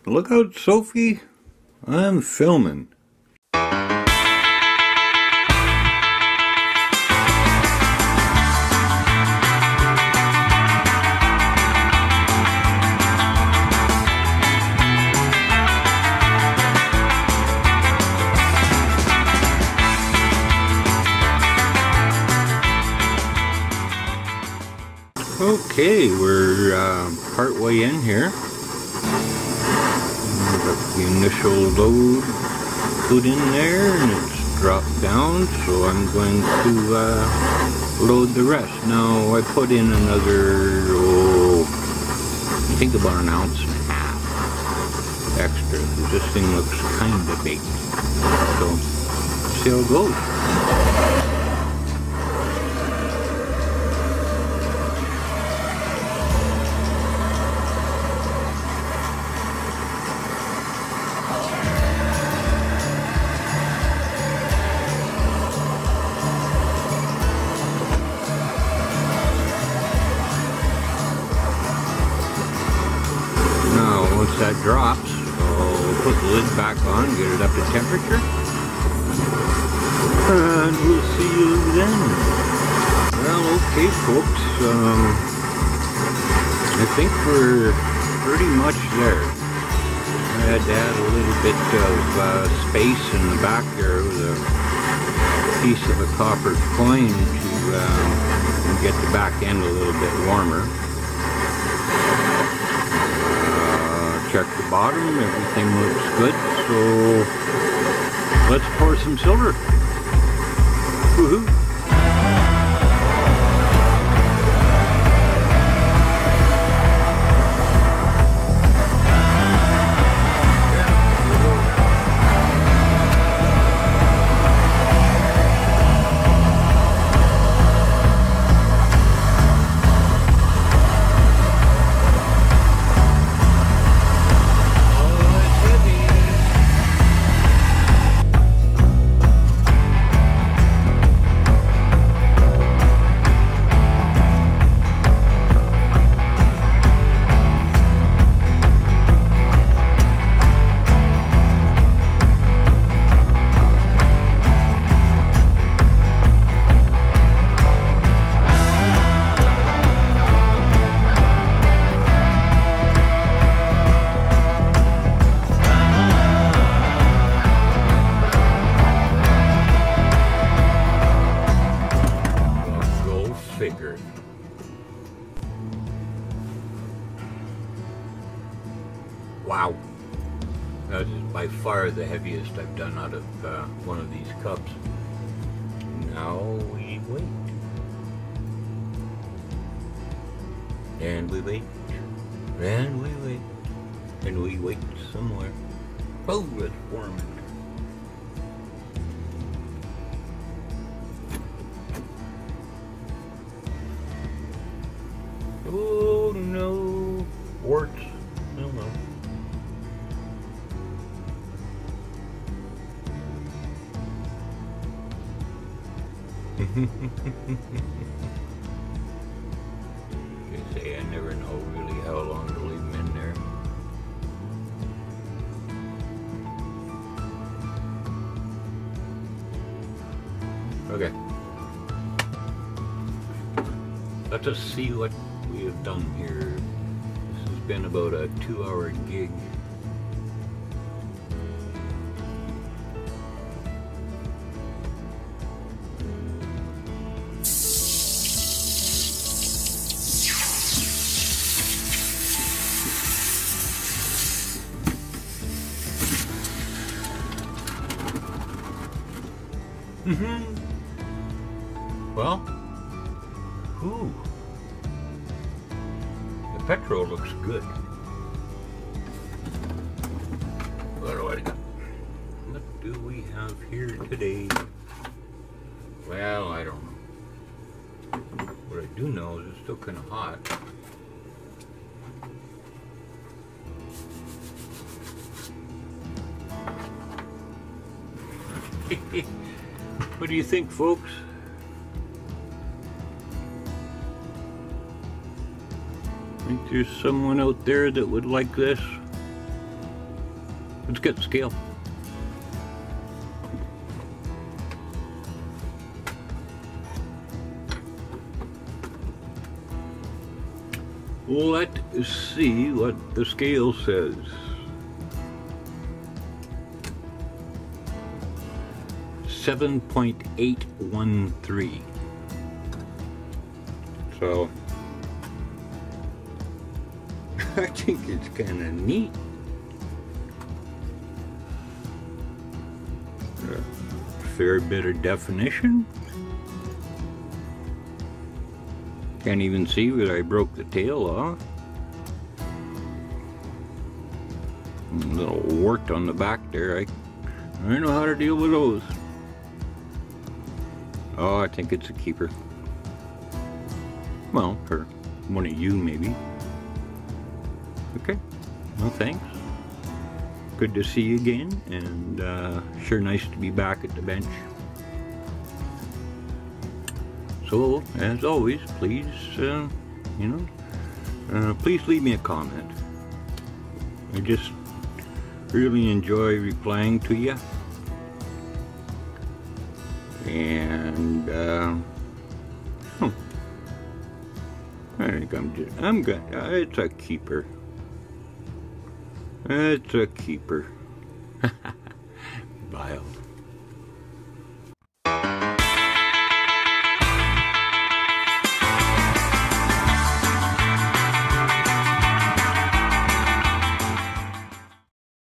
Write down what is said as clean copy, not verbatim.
Look out, Sophie. I'm filming. Okay, we're part way in here. The initial load put in there and it's dropped down, so I'm going to load the rest. Now I put in another, I think about 1.5 ounces extra, because this thing looks kind of big. So, see how it goes. That drops, I'll put the lid back on, get it up to temperature, and we'll see you then. Well, okay folks, I think we're pretty much there. I had to add a little bit of space in the back there with a piece of a copper coin to get the back end a little bit warmer. Check the bottom, everything looks good, so let's pour some silver. Woohoo! Wow, that is by far the heaviest I've done out of one of these cups. Now we wait. And we wait. And we wait. And we wait some more. Oh, it's warm. Oh no, warts. Oh no. You say I never know really how long to leave them in there. Okay. Let us see what we have done here. This has been about a 2-hour gig. Well, ooh, the petrol looks good. What do we have here today? Well, I don't know. What I do know is it's still kind of hot. What do you think, folks? Think there's someone out there that would like this? Let's get the scale. Let's see what the scale says. .813. So I think it's kind of neat. A fair bit of definition. Can't even see where I broke the tail off. A little wart on the back there. I know how to deal with those. Oh, I think it's a keeper. Well, for one of you maybe. Okay, well thanks. Good to see you again, and sure nice to be back at the bench. So, as always, please, please leave me a comment. I just really enjoy replying to you. And, I think I'm good. It's a keeper. It's a keeper. Bye.